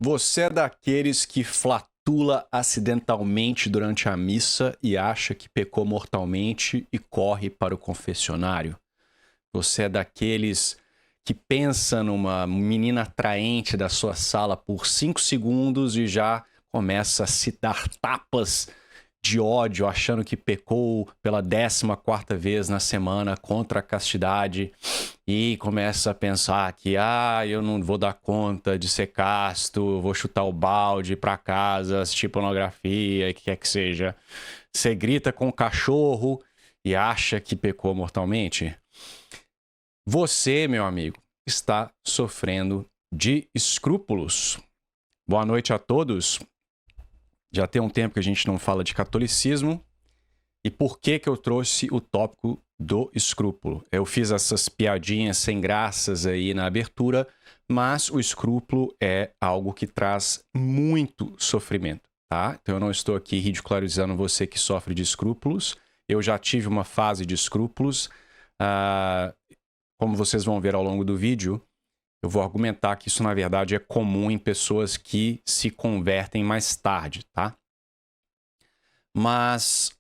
Você é daqueles que flatula acidentalmente durante a missa e acha que pecou mortalmente e corre para o confessionário? Você é daqueles que pensa numa menina atraente da sua sala por 5 segundos e já começa a se dar tapas de ódio, achando que pecou pela 14ª vez na semana contra a castidade e começa a pensar que eu não vou dar conta de ser casto, vou chutar o balde pra casa, assistir pornografia, o que quer que seja. Você grita com o cachorro e acha que pecou mortalmente? Você, meu amigo, está sofrendo de escrúpulos. Boa noite a todos. Já tem um tempo que a gente não fala de catolicismo. E por que eu trouxe o tópico do escrúpulo? Eu fiz essas piadinhas sem graças aí na abertura, mas o escrúpulo é algo que traz muito sofrimento, tá? Então eu não estou aqui ridicularizando você que sofre de escrúpulos. Eu já tive uma fase de escrúpulos. Como vocês vão ver ao longo do vídeo, eu vou argumentar que isso, na verdade, é comum em pessoas que se convertem mais tarde, tá? Mas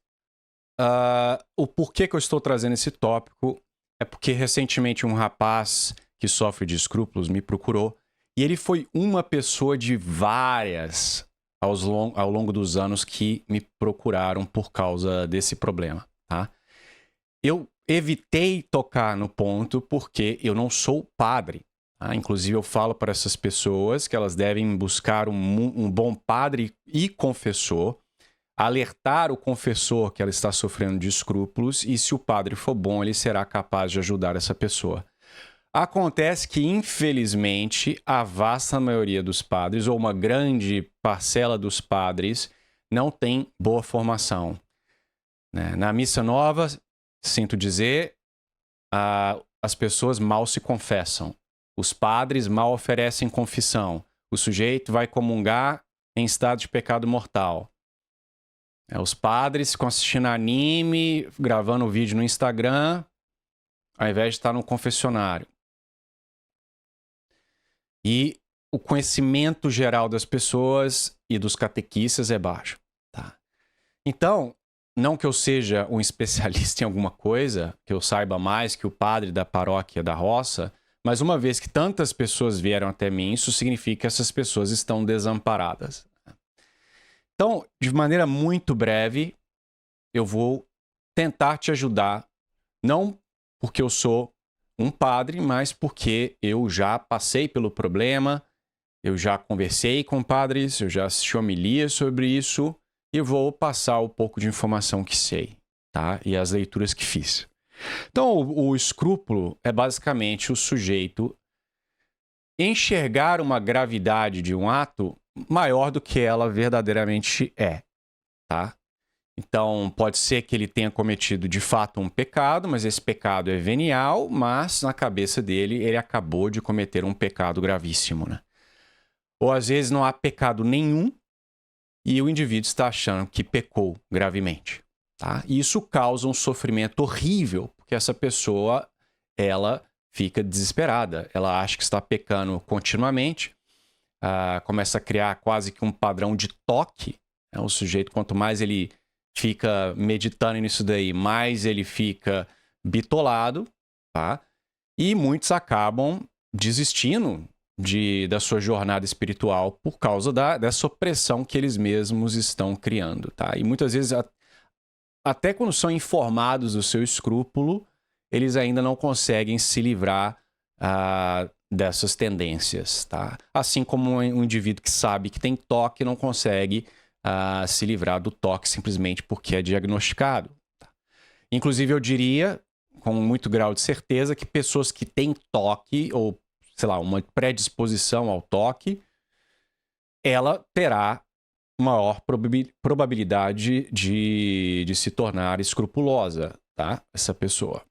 o porquê que eu estou trazendo esse tópico é porque recentemente um rapaz que sofre de escrúpulos me procurou e ele foi uma pessoa de várias ao longo dos anos que me procuraram por causa desse problema, tá? Eu evitei tocar no ponto porque eu não sou padre. Tá? Inclusive, eu falo para essas pessoas que elas devem buscar um bom padre e confessor, alertar o confessor que ela está sofrendo de escrúpulos e, se o padre for bom, ele será capaz de ajudar essa pessoa. Acontece que, infelizmente, a vasta maioria dos padres, ou uma grande parcela dos padres, não tem boa formação. Na missa nova, sinto dizer, as pessoas mal se confessam. Os padres mal oferecem confissão. O sujeito vai comungar em estado de pecado mortal. Os padres ficam assistindo anime, gravando vídeo no Instagram, ao invés de estar no confessionário. E o conhecimento geral das pessoas e dos catequistas é baixo. Tá? Então, não que eu seja um especialista em alguma coisa, que eu saiba mais que o padre da paróquia da roça, mas uma vez que tantas pessoas vieram até mim, isso significa que essas pessoas estão desamparadas. Então, de maneira muito breve, eu vou tentar te ajudar, não porque eu sou um padre, mas porque eu já passei pelo problema, eu já conversei com padres, eu já assisti homilias sobre isso, e vou passar um pouco de informação que sei, tá? E as leituras que fiz. Então, o escrúpulo é basicamente o sujeito enxergar uma gravidade de um ato maior do que ela verdadeiramente é, tá? Então, pode ser que ele tenha cometido de fato um pecado, mas esse pecado é venial, mas na cabeça dele ele acabou de cometer um pecado gravíssimo, né? Ou às vezes não há pecado nenhum e o indivíduo está achando que pecou gravemente, tá? E isso causa um sofrimento horrível, porque essa pessoa, ela fica desesperada, ela acha que está pecando continuamente, começa a criar quase que um padrão de toque. O sujeito, quanto mais ele fica meditando nisso daí, mais ele fica bitolado, tá? E muitos acabam desistindo da sua jornada espiritual por causa dessa opressão que eles mesmos estão criando, tá? E muitas vezes, até quando são informados do seu escrúpulo, eles ainda não conseguem se livrar dessas tendências, tá? Assim como um indivíduo que sabe que tem toque não consegue se livrar do toque simplesmente porque é diagnosticado. Tá? Inclusive, eu diria, com muito grau de certeza, que pessoas que têm toque, ou, sei lá, uma predisposição ao toque, ela terá maior probabilidade de se tornar escrupulosa, tá? Essa pessoa.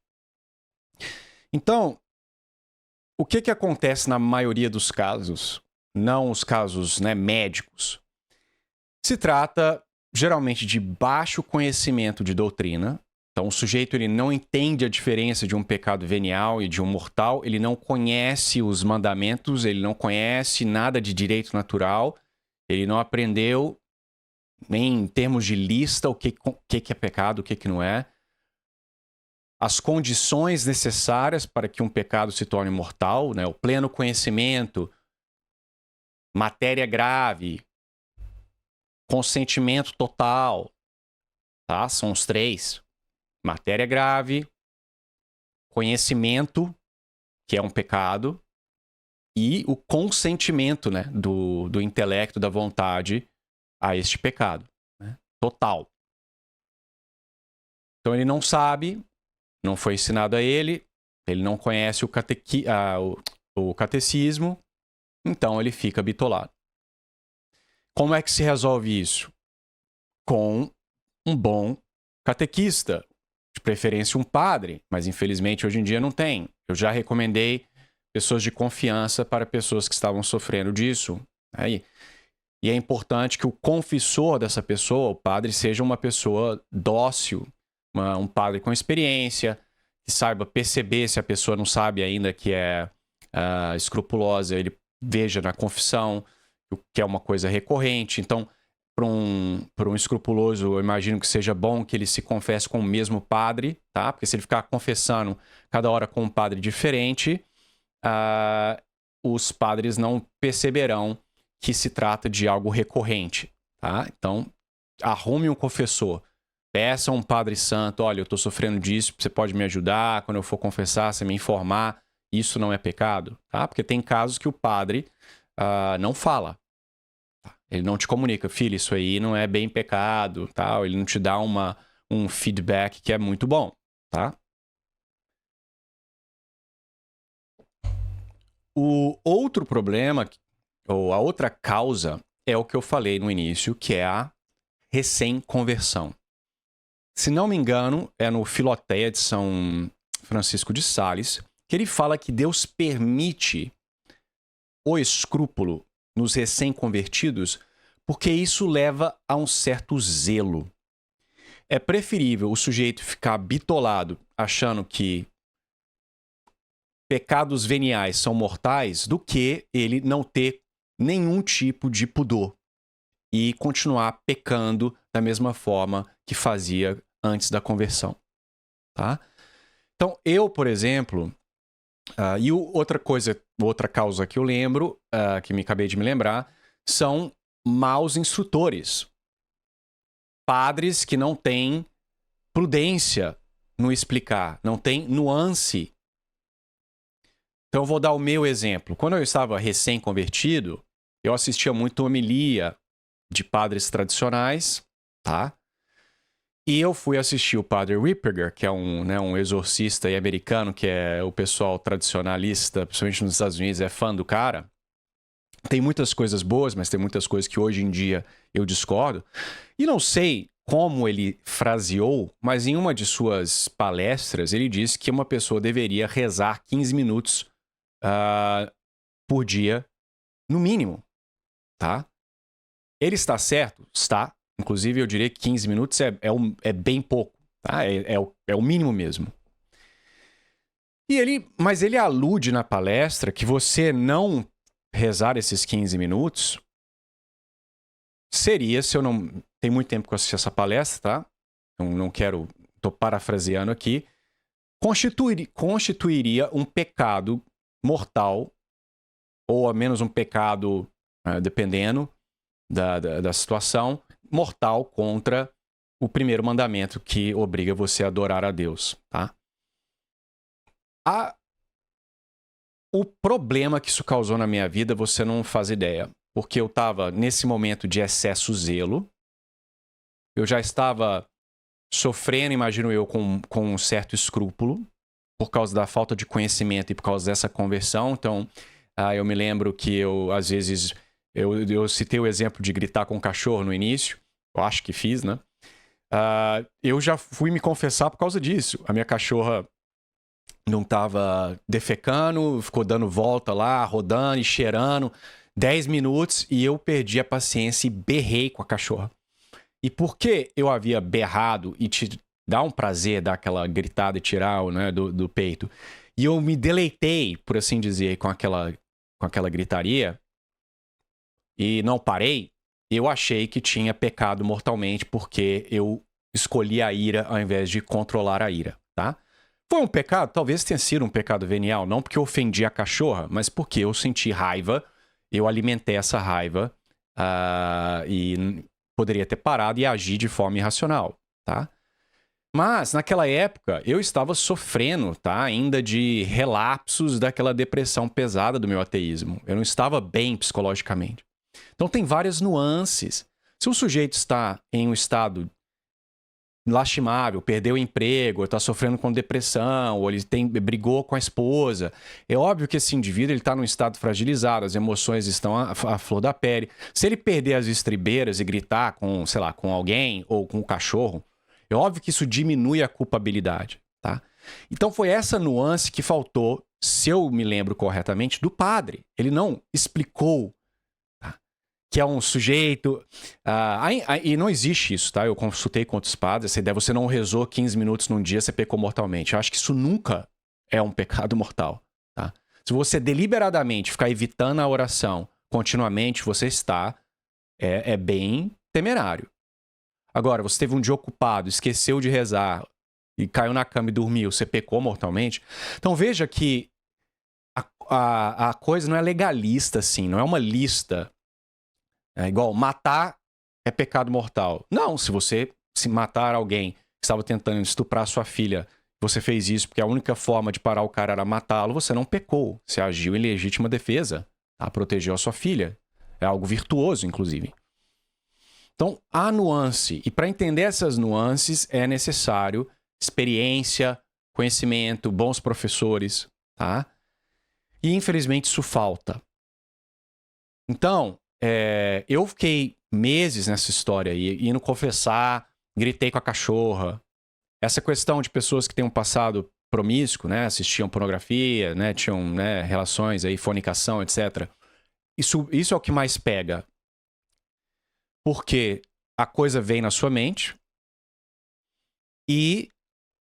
Então, o que acontece na maioria dos casos, não os casos, né, médicos? Se trata, geralmente, de baixo conhecimento de doutrina. Então, o sujeito ele não entende a diferença de um pecado venial e de um mortal, ele não conhece os mandamentos, ele não conhece nada de direito natural, ele não aprendeu nem em termos de lista o que é pecado, o que não é. As condições necessárias para que um pecado se torne mortal, né? O pleno conhecimento, matéria grave, consentimento total, tá? São os três. Matéria grave, conhecimento, que é um pecado, e o consentimento, né, do intelecto, da vontade a este pecado, né? Total. Então ele não sabe, não foi ensinado a ele não conhece o catecismo, então ele fica bitolado. Como é que se resolve isso? Com um bom catequista, de preferência um padre, mas infelizmente hoje em dia não tem. Eu já recomendei pessoas de confiança para pessoas que estavam sofrendo disso. Aí, e é importante que o confessor dessa pessoa, o padre, seja uma pessoa dócil, um padre com experiência, que saiba perceber se a pessoa não sabe ainda que é escrupulosa, ele veja na confissão que é uma coisa recorrente. Então, para um escrupuloso, eu imagino que seja bom que ele se confesse com o mesmo padre, tá? Porque se ele ficar confessando cada hora com um padre diferente, os padres não perceberão que se trata de algo recorrente, tá? Então, arrume um confessor. Peça a um padre santo, olha, eu estou sofrendo disso, você pode me ajudar? Quando eu for confessar, você me informar. Isso não é pecado, tá? Porque tem casos que o padre não fala. Ele não te comunica, filho, isso aí não é bem pecado, tal. Ele não te dá um feedback que é muito bom, tá? O outro problema, ou a outra causa, é o que eu falei no início, que é a recém-conversão. Se não me engano, é no Filoteia de São Francisco de Sales, que ele fala que Deus permite o escrúpulo nos recém-convertidos, porque isso leva a um certo zelo. É preferível o sujeito ficar bitolado, achando que pecados veniais são mortais, do que ele não ter nenhum tipo de pudor e continuar pecando da mesma forma que fazia antes da conversão, tá? Então, eu, por exemplo, outra causa que eu lembro, que me acabei de me lembrar, são maus instrutores. Padres que não têm prudência no explicar, não tem nuance. Então, eu vou dar o meu exemplo. Quando eu estava recém-convertido, eu assistia muito homilia de padres tradicionais, tá? E eu fui assistir o padre Ripperger, que é um exorcista americano, que é o pessoal tradicionalista, principalmente nos Estados Unidos, é fã do cara. Tem muitas coisas boas, mas tem muitas coisas que hoje em dia eu discordo. E não sei como ele fraseou, mas em uma de suas palestras ele disse que uma pessoa deveria rezar 15 minutos por dia, no mínimo, tá? Ele está certo? Está. Inclusive, eu diria que 15 minutos é bem pouco, tá? É o mínimo mesmo. Mas ele alude na palestra que você não rezar esses 15 minutos seria, se eu não... Tem muito tempo que eu assisti essa palestra, tá? Então, não quero... Tô parafraseando aqui. Constituiria um pecado mortal, ou ao menos um pecado, dependendo da situação, mortal contra o primeiro mandamento que obriga você a adorar a Deus, tá? O problema que isso causou na minha vida, você não faz ideia. Porque eu estava nesse momento de excesso zelo, eu já estava sofrendo, imagino eu, com um certo escrúpulo, por causa da falta de conhecimento e por causa dessa conversão. Então, eu me lembro que eu, às vezes... Eu citei o exemplo de gritar com o cachorro no início. Eu acho que fiz, né? Eu já fui me confessar por causa disso. A minha cachorra não estava defecando, ficou dando volta lá, rodando e cheirando. 10 minutos e eu perdi a paciência e berrei com a cachorra. E porque eu havia berrado e dá um prazer dar aquela gritada e tirar, né, do peito. E eu me deleitei, por assim dizer, com aquela gritaria e não parei. Eu achei que tinha pecado mortalmente porque eu escolhi a ira ao invés de controlar a ira, tá? Foi um pecado? Talvez tenha sido um pecado venial, não porque eu ofendi a cachorra, mas porque eu senti raiva, eu alimentei essa raiva e poderia ter parado e agir de forma irracional, tá? Mas, naquela época, eu estava sofrendo, tá? Ainda de relapsos daquela depressão pesada do meu ateísmo. Eu não estava bem psicologicamente. Então, tem várias nuances. Se o sujeito está em um estado lastimável, perdeu o emprego, está sofrendo com depressão, ou ele brigou com a esposa, é óbvio que esse indivíduo está num estado fragilizado, as emoções estão à flor da pele. Se ele perder as estribeiras e gritar com, sei lá, com alguém ou com o cachorro, é óbvio que isso diminui a culpabilidade, tá? Então foi essa nuance que faltou, se eu me lembro corretamente, do padre. Ele não explicou, tá? Que é um sujeito... e não existe isso, tá? Eu consultei com outros padres, essa ideia, você não rezou 15 minutos num dia, você pecou mortalmente. Eu acho que isso nunca é um pecado mortal, tá? Se você deliberadamente ficar evitando a oração continuamente, você está... é bem temerário. Agora, você teve um dia ocupado, esqueceu de rezar e caiu na cama e dormiu, você pecou mortalmente. Então veja que a coisa não é legalista, assim, não é uma lista. É igual, matar é pecado mortal. Não, se você matar alguém que estava tentando estuprar sua filha, você fez isso porque a única forma de parar o cara era matá-lo, você não pecou. Você agiu em legítima defesa, tá? Protegeu a sua filha. É algo virtuoso, inclusive. Então, há nuance. E para entender essas nuances é necessário experiência, conhecimento, bons professores, tá? E, infelizmente, isso falta. Então, eu fiquei meses nessa história aí, indo confessar, gritei com a cachorra. Essa questão de pessoas que têm um passado promíscuo, né? Assistiam pornografia, né? Tinham, né, relações aí, fornicação, etc. Isso é o que mais pega. Porque a coisa vem na sua mente e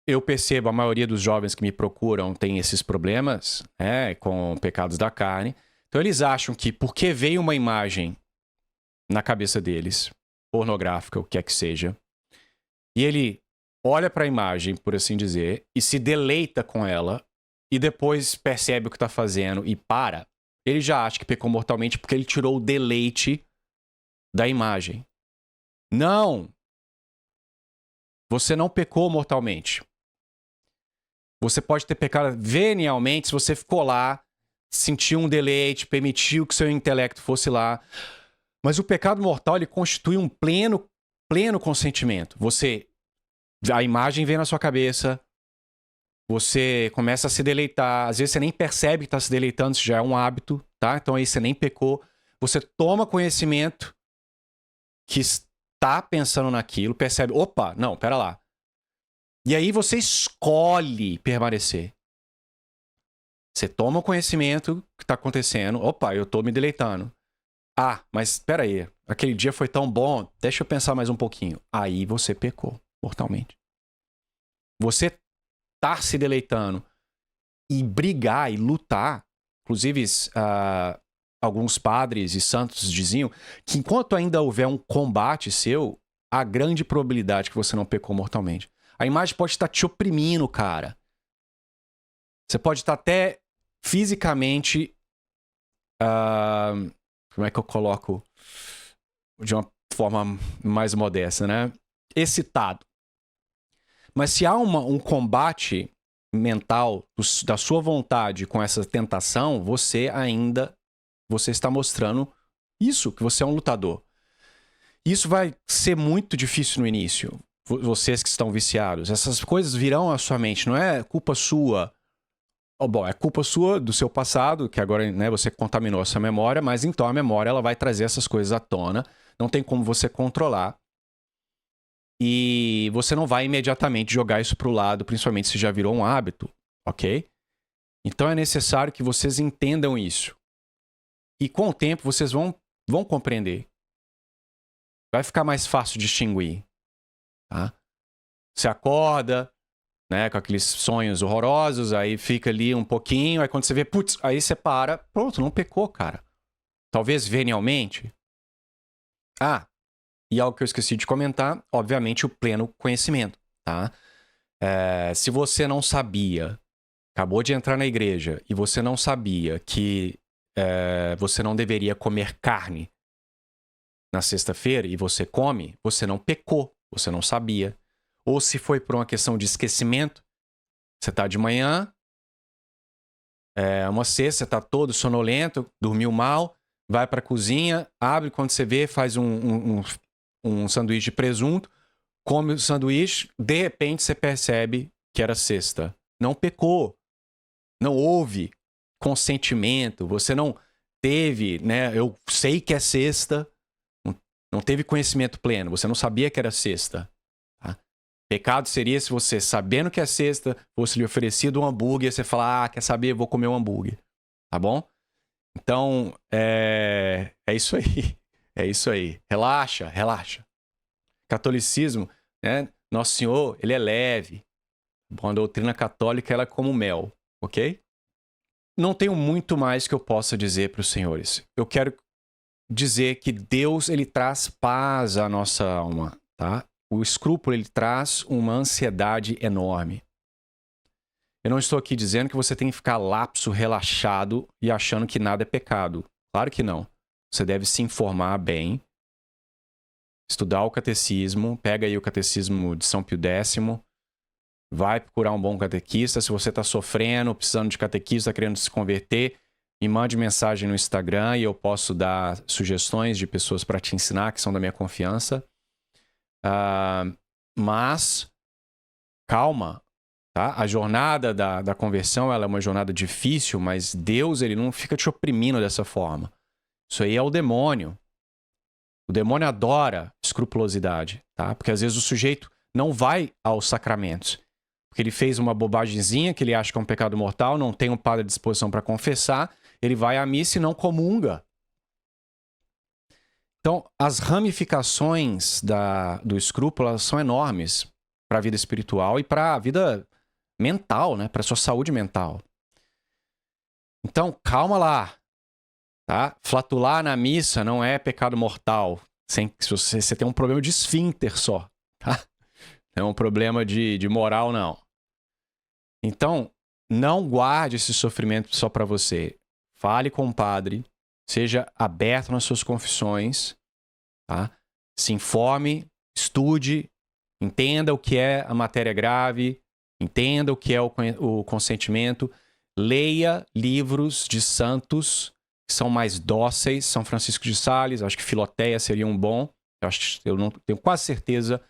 eu percebo a maioria dos jovens que me procuram tem esses problemas, né, com pecados da carne. Então eles acham que porque veio uma imagem na cabeça deles, pornográfica, o que é que seja, e ele olha para a imagem, por assim dizer, e se deleita com ela e depois percebe o que está fazendo e para, ele já acha que pecou mortalmente porque ele tirou o deleite da imagem. Não! Você não pecou mortalmente. Você pode ter pecado venialmente se você ficou lá, sentiu um deleite, permitiu que seu intelecto fosse lá. Mas o pecado mortal, ele constitui um pleno consentimento. A imagem vem na sua cabeça, você começa a se deleitar, às vezes você nem percebe que está se deleitando, isso já é um hábito, tá? Então aí você nem pecou. Você toma conhecimento que está pensando naquilo, percebe, opa, não, pera lá. E aí você escolhe permanecer. Você toma o conhecimento que está acontecendo, opa, eu estou me deleitando. Ah, mas espera aí, aquele dia foi tão bom, deixa eu pensar mais um pouquinho. Aí você pecou mortalmente. Você tá se deleitando e brigar e lutar, inclusive alguns padres e santos diziam que enquanto ainda houver um combate seu, há grande probabilidade que você não pecou mortalmente. A imagem pode estar te oprimindo, cara. Você pode estar até fisicamente... como é que eu coloco de uma forma mais modesta, né? Excitado. Mas se há um combate mental da sua vontade com essa tentação, você está mostrando isso, que você é um lutador. Isso vai ser muito difícil no início. Vocês que estão viciados, essas coisas virão à sua mente, não é culpa sua. Bom, é culpa sua do seu passado, que agora, né, você contaminou a sua memória, mas então a memória ela vai trazer essas coisas à tona, não tem como você controlar. E você não vai imediatamente jogar isso pro lado, principalmente se já virou um hábito, ok? Então é necessário que vocês entendam isso. E com o tempo vocês vão compreender. Vai ficar mais fácil distinguir, tá? Você acorda, né, com aqueles sonhos horrorosos, aí fica ali um pouquinho, aí quando você vê, putz, aí você para, pronto, não pecou, cara. Talvez venialmente. Ah, e algo que eu esqueci de comentar, obviamente o pleno conhecimento, tá? Se você não sabia, acabou de entrar na igreja e você não sabia que você não deveria comer carne na sexta-feira e você come, você não pecou, você não sabia. Ou se foi por uma questão de esquecimento, você tá de manhã, uma sexta, você tá todo sonolento, dormiu mal, vai pra cozinha, abre, quando você vê, faz um sanduíche de presunto, come o sanduíche, de repente você percebe que era sexta. Não pecou. Não houve consentimento, você não teve, né? Eu sei que é sexta, não teve conhecimento pleno, você não sabia que era sexta. Tá? Pecado seria se você, sabendo que é sexta, fosse lhe oferecido um hambúrguer, você falar, quer saber, vou comer um hambúrguer. Tá bom? Então, é isso aí. É isso aí. Relaxa, relaxa. Catolicismo, né? Nosso Senhor, ele é leve. Bom, a doutrina católica, ela é como mel, ok? Não tenho muito mais que eu possa dizer para os senhores. Eu quero dizer que Deus, ele traz paz à nossa alma, tá? O escrúpulo, ele traz uma ansiedade enorme. Eu não estou aqui dizendo que você tem que ficar lapso, relaxado e achando que nada é pecado. Claro que não. Você deve se informar bem, estudar o catecismo, pega aí o catecismo de São Pio X, vai procurar um bom catequista. Se você está sofrendo, precisando de catequista, querendo se converter, me mande mensagem no Instagram e eu posso dar sugestões de pessoas para te ensinar, que são da minha confiança. Mas, calma, tá? A jornada da conversão, ela é uma jornada difícil, mas Deus, ele não fica te oprimindo dessa forma. Isso aí é o demônio. O demônio adora escrupulosidade, tá? Porque às vezes o sujeito não vai aos sacramentos. Porque ele fez uma bobagemzinha que ele acha que é um pecado mortal, não tem um padre à disposição para confessar, ele vai à missa e não comunga. Então, as ramificações do escrúpulo são enormes para a vida espiritual e para a vida mental, né? Para a sua saúde mental. Então, calma lá. Tá? Flatular na missa não é pecado mortal. Se você tem um problema de esfíncter só. Tá? Não é um problema de moral, não. Então, não guarde esse sofrimento só para você. Fale com o padre. Seja aberto nas suas confissões. Tá? Se informe, estude, entenda o que é a matéria grave, entenda o que é o consentimento. Leia livros de santos que são mais dóceis. São Francisco de Sales, acho que Filoteia seria um bom. Eu não tenho quase certeza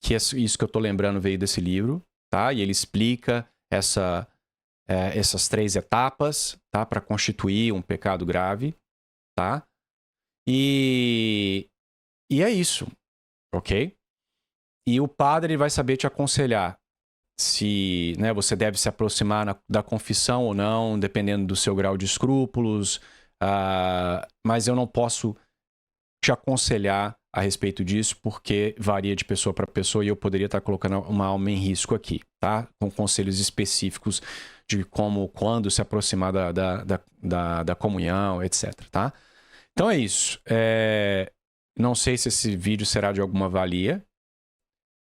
que isso que eu estou lembrando veio desse livro, tá? E ele explica essas 3 etapas, tá? Para constituir um pecado grave, tá? E é isso, ok? E o padre ele vai saber te aconselhar se, né, você deve se aproximar da confissão ou não, dependendo do seu grau de escrúpulos. Mas eu não posso te aconselhar a respeito disso, porque varia de pessoa para pessoa e eu poderia estar colocando uma alma em risco aqui, tá? Com conselhos específicos de como, quando se aproximar da comunhão, etc, tá? Então é isso. Não sei se esse vídeo será de alguma valia.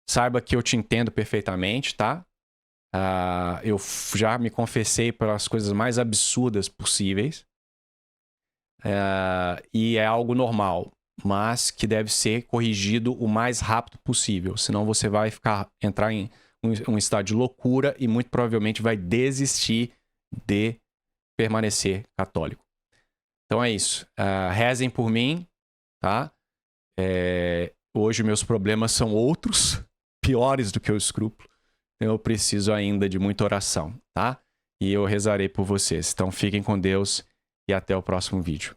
Saiba que eu te entendo perfeitamente, tá? Eu já me confessei pelas coisas mais absurdas possíveis. E é algo normal, mas que deve ser corrigido o mais rápido possível. Senão você vai entrar em um estado de loucura e muito provavelmente vai desistir de permanecer católico. Então é isso. Rezem por mim, tá? Hoje meus problemas são outros, piores do que o escrúpulo. Então eu preciso ainda de muita oração, tá? E eu rezarei por vocês. Então fiquem com Deus e até o próximo vídeo.